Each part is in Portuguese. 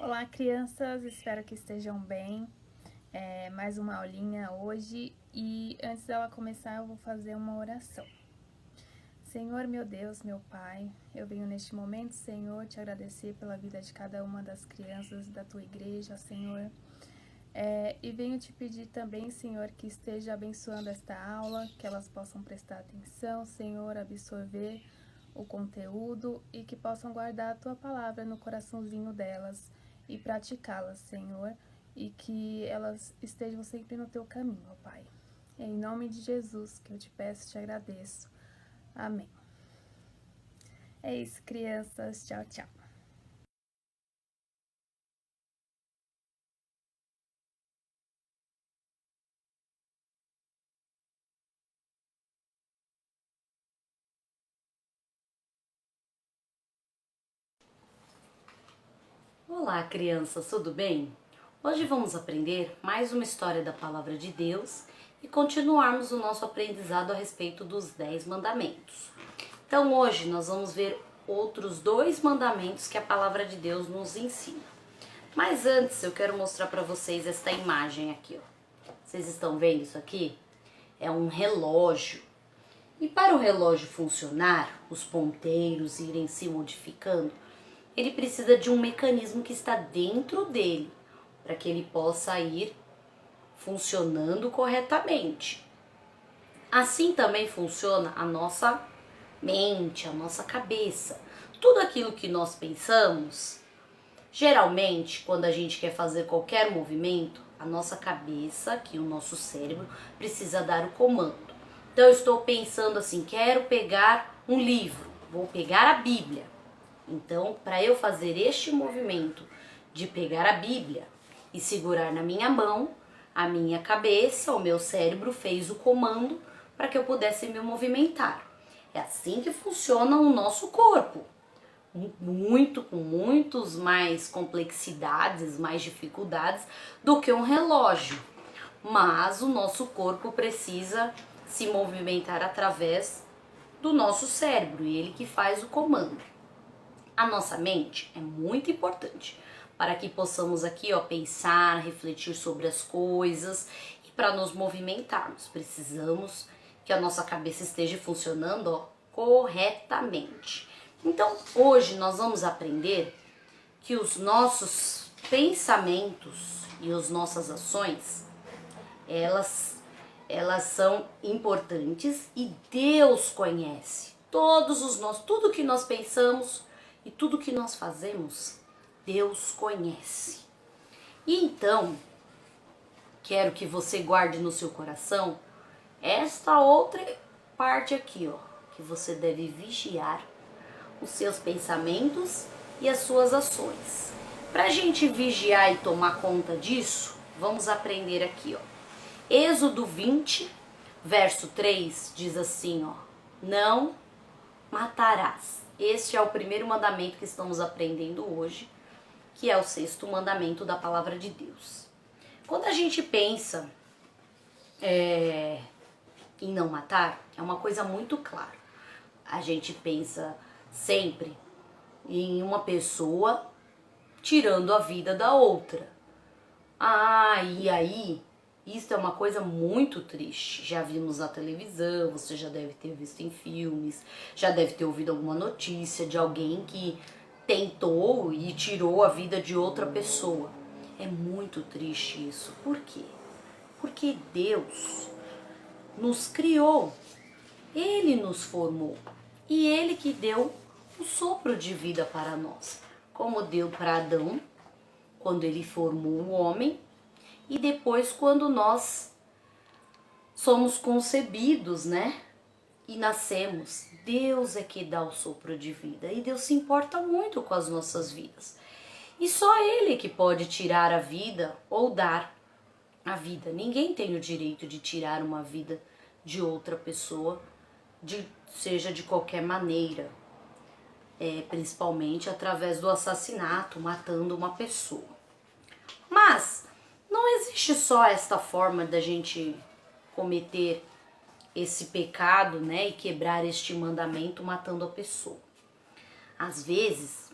Olá, crianças, espero que estejam bem. Mais uma aulinha hoje e antes dela começar eu vou fazer uma oração. Senhor, meu Deus, meu Pai, eu venho neste momento, Senhor, te agradecer pela vida de cada uma das crianças da tua igreja, Senhor. E venho te pedir também, Senhor, que esteja abençoando esta aula, que elas possam prestar atenção, Senhor, absorver o conteúdo e que possam guardar a tua palavra no coraçãozinho delas e praticá-las, Senhor, e que elas estejam sempre no teu caminho, ó Pai. É em nome de Jesus que eu te peço e te agradeço. Amém. É isso, crianças. Tchau, tchau. Olá, crianças, tudo bem? Hoje vamos aprender mais uma história da Palavra de Deus e continuarmos o nosso aprendizado a respeito dos 10 mandamentos. Então, hoje nós vamos ver outros 2 mandamentos que a Palavra de Deus nos ensina. Mas antes, eu quero mostrar para vocês esta imagem aqui, ó. Vocês estão vendo isso aqui? É um relógio. E para o relógio funcionar, os ponteiros irem se modificando, ele precisa de um mecanismo que está dentro dele, para que ele possa ir funcionando corretamente. Assim também funciona a nossa mente, a nossa cabeça. Tudo aquilo que nós pensamos, geralmente, quando a gente quer fazer qualquer movimento, a nossa cabeça, que o nosso cérebro, precisa dar o comando. Então eu estou pensando assim, quero pegar um livro, vou pegar a Bíblia. Então, para eu fazer este movimento de pegar a Bíblia e segurar na minha mão, a minha cabeça, o meu cérebro fez o comando para que eu pudesse me movimentar. É assim que funciona o nosso corpo. Com muitos mais complexidades, mais dificuldades do que um relógio. Mas o nosso corpo precisa se movimentar através do nosso cérebro, e ele que faz o comando. A nossa mente é muito importante para que possamos aqui, ó, pensar, refletir sobre as coisas e para nos movimentarmos. Precisamos que a nossa cabeça esteja funcionando, ó, corretamente. Então, hoje nós vamos aprender que os nossos pensamentos e as nossas ações, elas são importantes e Deus conhece tudo que nós pensamos e tudo que nós fazemos, Deus conhece. E então, quero que você guarde no seu coração esta outra parte aqui, ó, que você deve vigiar os seus pensamentos e as suas ações. Para a gente vigiar e tomar conta disso, vamos aprender aqui, ó. Êxodo 20, verso 3 diz assim, ó: não matarás. Este é o primeiro mandamento que estamos aprendendo hoje, que é o 6º mandamento da palavra de Deus. Quando a gente pensa em não matar, é uma coisa muito clara. A gente pensa sempre em uma pessoa tirando a vida da outra. E aí, isso é uma coisa muito triste. Já vimos na televisão, você já deve ter visto em filmes, já deve ter ouvido alguma notícia de alguém que tentou e tirou a vida de outra pessoa. É muito triste isso. Por quê? Porque Deus nos criou, Ele nos formou e Ele que deu o sopro de vida para nós, como deu para Adão quando ele formou o homem, e depois quando nós somos concebidos, né? E nascemos. Deus é que dá o sopro de vida, e Deus se importa muito com as nossas vidas. E só Ele que pode tirar a vida ou dar a vida. Ninguém tem o direito de tirar uma vida de outra pessoa, seja de qualquer maneira, principalmente através do assassinato, matando uma pessoa. Mas não existe só esta forma da gente cometer esse pecado, né, e quebrar este mandamento matando a pessoa. Às vezes,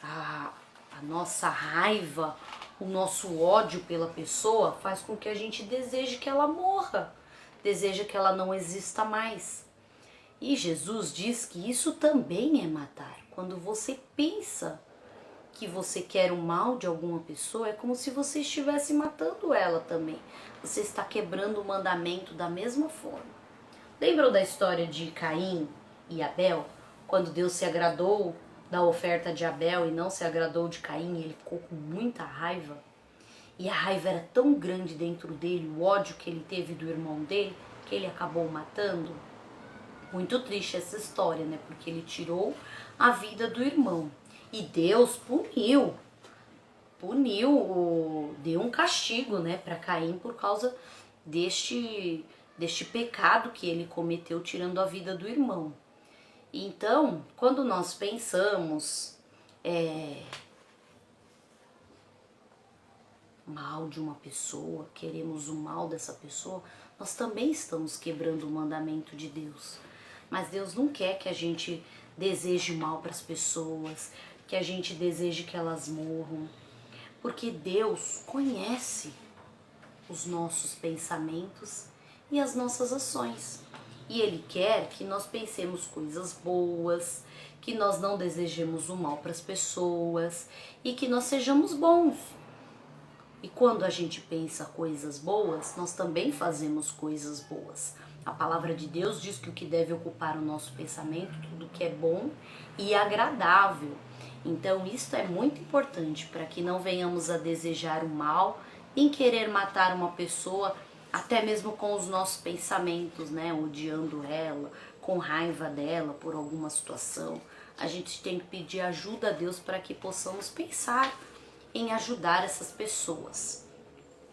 a A nossa raiva, o nosso ódio pela pessoa faz com que a gente deseje que ela morra, deseja que ela não exista mais. E Jesus diz que isso também é matar. Quando você pensa que você quer o mal de alguma pessoa, é como se você estivesse matando ela também. Você está quebrando o mandamento da mesma forma. Lembram da história de Caim e Abel? Quando Deus se agradou da oferta de Abel e não se agradou de Caim, ele ficou com muita raiva. E a raiva era tão grande dentro dele, o ódio que ele teve do irmão dele, que ele acabou matando. Muito triste essa história, né? Porque ele tirou a vida do irmão. E Deus deu um castigo, né, para Caim por causa deste pecado que ele cometeu tirando a vida do irmão. Então, quando nós pensamos mal de uma pessoa, queremos o mal dessa pessoa, nós também estamos quebrando o mandamento de Deus. Mas Deus não quer que a gente deseje mal para as pessoas, que a gente deseje que elas morram, porque Deus conhece os nossos pensamentos e as nossas ações. E Ele quer que nós pensemos coisas boas, que nós não desejemos o mal para as pessoas e que nós sejamos bons. E quando a gente pensa coisas boas, nós também fazemos coisas boas. A palavra de Deus diz que o que deve ocupar o nosso pensamento, tudo que é bom e agradável. Então isso é muito importante para que não venhamos a desejar o mal, em querer matar uma pessoa, até mesmo com os nossos pensamentos, né? Odiando ela, com raiva dela por alguma situação. A gente tem que pedir ajuda a Deus para que possamos pensar em ajudar essas pessoas,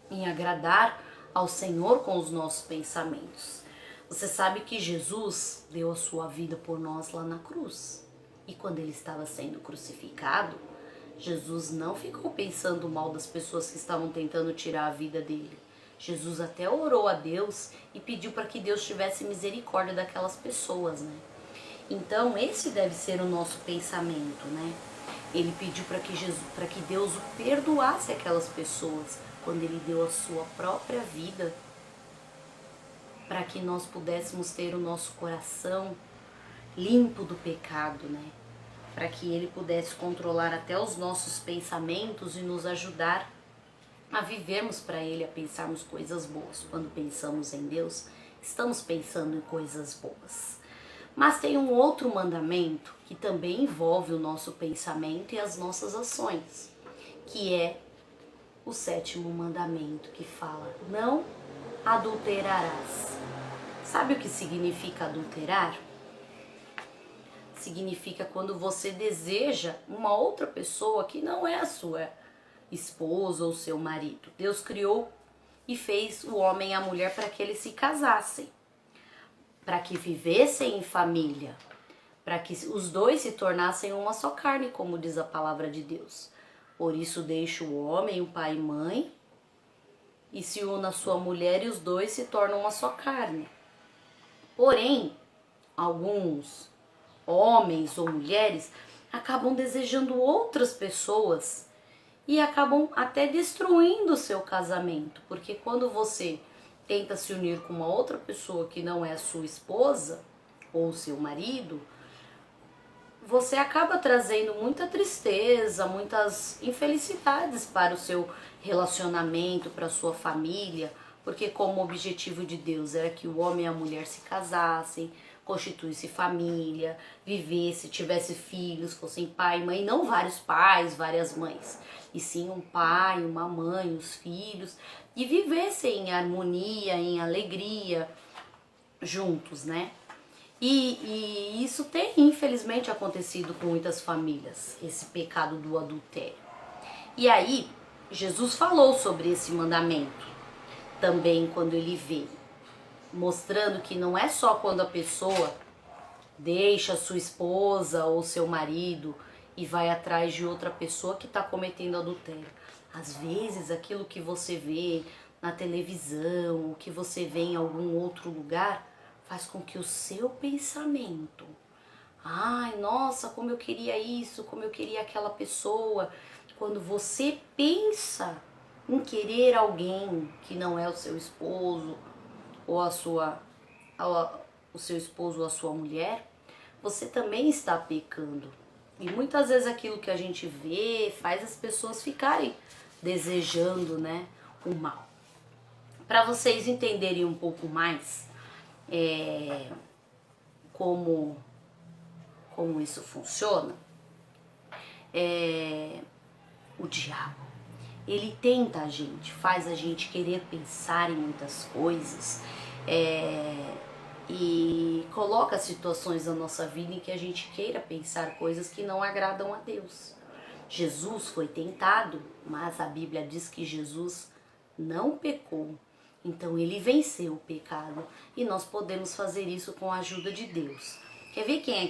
em agradar ao Senhor com os nossos pensamentos. Você sabe que Jesus deu a sua vida por nós lá na cruz. E quando ele estava sendo crucificado, Jesus não ficou pensando mal das pessoas que estavam tentando tirar a vida dele. Jesus até orou a Deus e pediu para que Deus tivesse misericórdia daquelas pessoas, né? Então esse deve ser o nosso pensamento, né? Ele pediu para que Deus o perdoasse aquelas pessoas quando ele deu a sua própria vida, para que nós pudéssemos ter o nosso coração limpo do pecado, né? Para que ele pudesse controlar até os nossos pensamentos e nos ajudar a vivermos para ele, a pensarmos coisas boas. Quando pensamos em Deus, estamos pensando em coisas boas. Mas tem um outro mandamento que também envolve o nosso pensamento e as nossas ações, que é o 7º mandamento, que fala: não adulterarás. Sabe o que significa adulterar? Significa quando você deseja uma outra pessoa que não é a sua esposa ou seu marido. Deus criou e fez o homem e a mulher para que eles se casassem, para que vivessem em família, para que os dois se tornassem uma só carne, como diz a palavra de Deus. Por isso deixa o homem, o pai e mãe, e se une a sua mulher e os dois se tornam uma só carne. Porém, alguns homens ou mulheres acabam desejando outras pessoas e acabam até destruindo o seu casamento, porque quando você tenta se unir com uma outra pessoa que não é a sua esposa ou seu marido, você acaba trazendo muita tristeza, muitas infelicidades para o seu relacionamento, para a sua família, porque como o objetivo de Deus era que o homem e a mulher se casassem, constituísse família, vivesse, tivesse filhos, fossem pai e mãe, não vários pais, várias mães, e sim um pai, uma mãe, os filhos, e vivessem em harmonia, em alegria, juntos, né? E isso tem, infelizmente, acontecido com muitas famílias, esse pecado do adultério. E aí, Jesus falou sobre esse mandamento também quando ele veio, mostrando que não é só quando a pessoa deixa sua esposa ou seu marido e vai atrás de outra pessoa que está cometendo adultério. Às vezes aquilo que você vê na televisão, o que você vê em algum outro lugar, faz com que o seu pensamento, ai, nossa, como eu queria isso, como eu queria aquela pessoa, quando você pensa em querer alguém que não é o seu esposo ou o seu esposo ou a sua mulher, você também está pecando. E muitas vezes aquilo que a gente vê faz as pessoas ficarem desejando, né, o mal. Para vocês entenderem um pouco mais como isso funciona, o diabo, ele tenta a gente, faz a gente querer pensar em muitas coisas, e coloca situações na nossa vida em que a gente queira pensar coisas que não agradam a Deus. Jesus foi tentado, mas a Bíblia diz que Jesus não pecou. Então ele venceu o pecado e nós podemos fazer isso com a ajuda de Deus. Quer ver quem é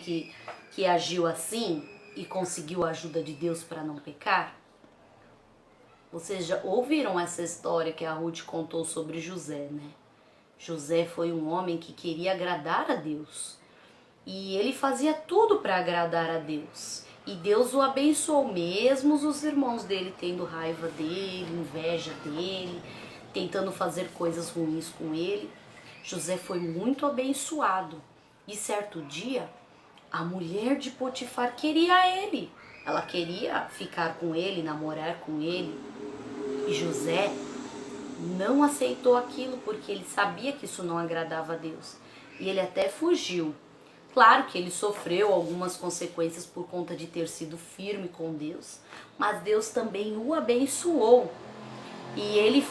que agiu assim e conseguiu a ajuda de Deus para não pecar? Vocês já ouviram essa história que a Ruth contou sobre José, né? José foi um homem que queria agradar a Deus. E ele fazia tudo para agradar a Deus. E Deus o abençoou, mesmo os irmãos dele tendo raiva dele, inveja dele, tentando fazer coisas ruins com ele. José foi muito abençoado. E certo dia, a mulher de Potifar queria ele. Ela queria ficar com ele, namorar com ele. E José não aceitou aquilo porque ele sabia que isso não agradava a Deus. E ele até fugiu. Claro que ele sofreu algumas consequências por conta de ter sido firme com Deus, mas Deus também o abençoou. E ele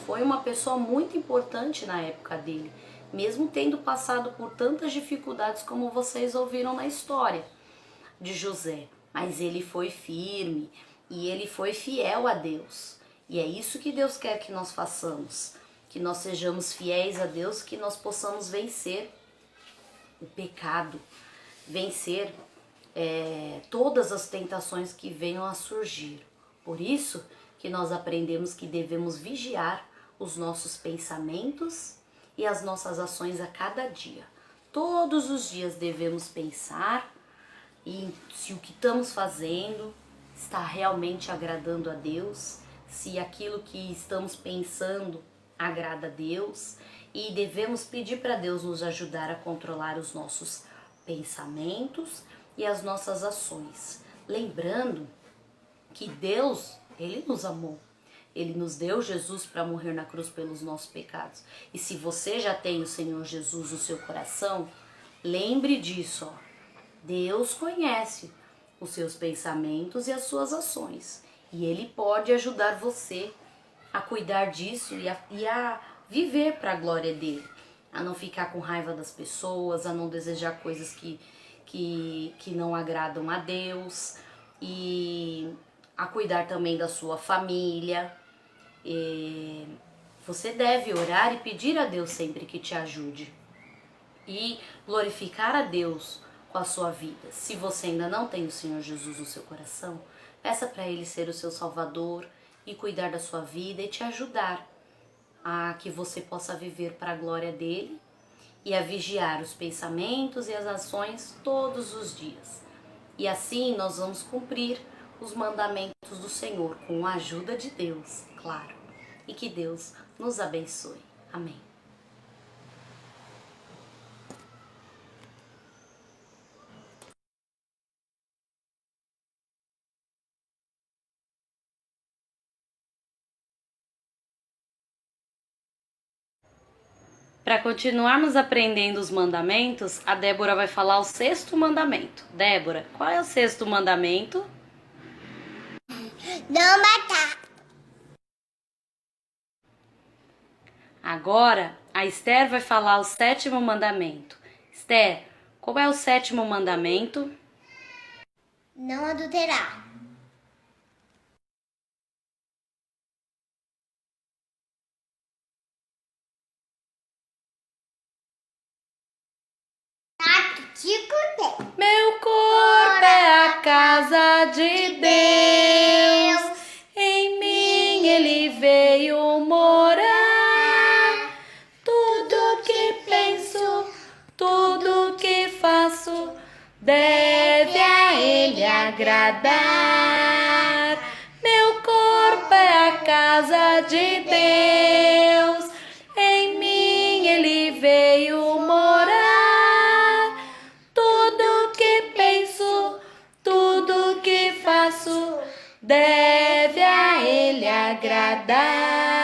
foi uma pessoa muito importante na época dele, mesmo tendo passado por tantas dificuldades como vocês ouviram na história de José. Mas ele foi firme e ele foi fiel a Deus. E é isso que Deus quer que nós façamos, que nós sejamos fiéis a Deus, que nós possamos vencer o pecado, vencer todas as tentações que venham a surgir. Por isso que nós aprendemos que devemos vigiar os nossos pensamentos e as nossas ações a cada dia. Todos os dias devemos pensar se o que estamos fazendo está realmente agradando a Deus, se aquilo que estamos pensando agrada a Deus, e devemos pedir para Deus nos ajudar a controlar os nossos pensamentos e as nossas ações. Lembrando que Deus, Ele nos amou. Ele nos deu Jesus para morrer na cruz pelos nossos pecados. E se você já tem o Senhor Jesus no seu coração, lembre disso, ó. Deus conhece os seus pensamentos e as suas ações. E Ele pode ajudar você a cuidar disso e a viver para a glória dEle. A não ficar com raiva das pessoas, a não desejar coisas que não agradam a Deus. E a cuidar também da sua família. Você deve orar e pedir a Deus sempre que te ajude. E glorificar a Deus com a sua vida. Se você ainda não tem o Senhor Jesus no seu coração, peça para Ele ser o seu Salvador e cuidar da sua vida e te ajudar a que você possa viver para a glória dEle e a vigiar os pensamentos e as ações todos os dias. E assim nós vamos cumprir os mandamentos do Senhor com a ajuda de Deus, claro. E que Deus nos abençoe. Amém. Para continuarmos aprendendo os mandamentos, a Débora vai falar o 6º mandamento. Débora, qual é o 6º mandamento? Não matar. Agora, a Esther vai falar o 7º mandamento. Esther, qual é o 7º mandamento? Não adulterar. Meu corpo é a casa de Deus, em mim Ele veio morar. Tudo que penso, tudo que faço, deve a a Ele agradar. Meu corpo é a casa de Deus, em mim Ele veio morar. Tudo que penso, tudo que faço, deve a Ele agradar.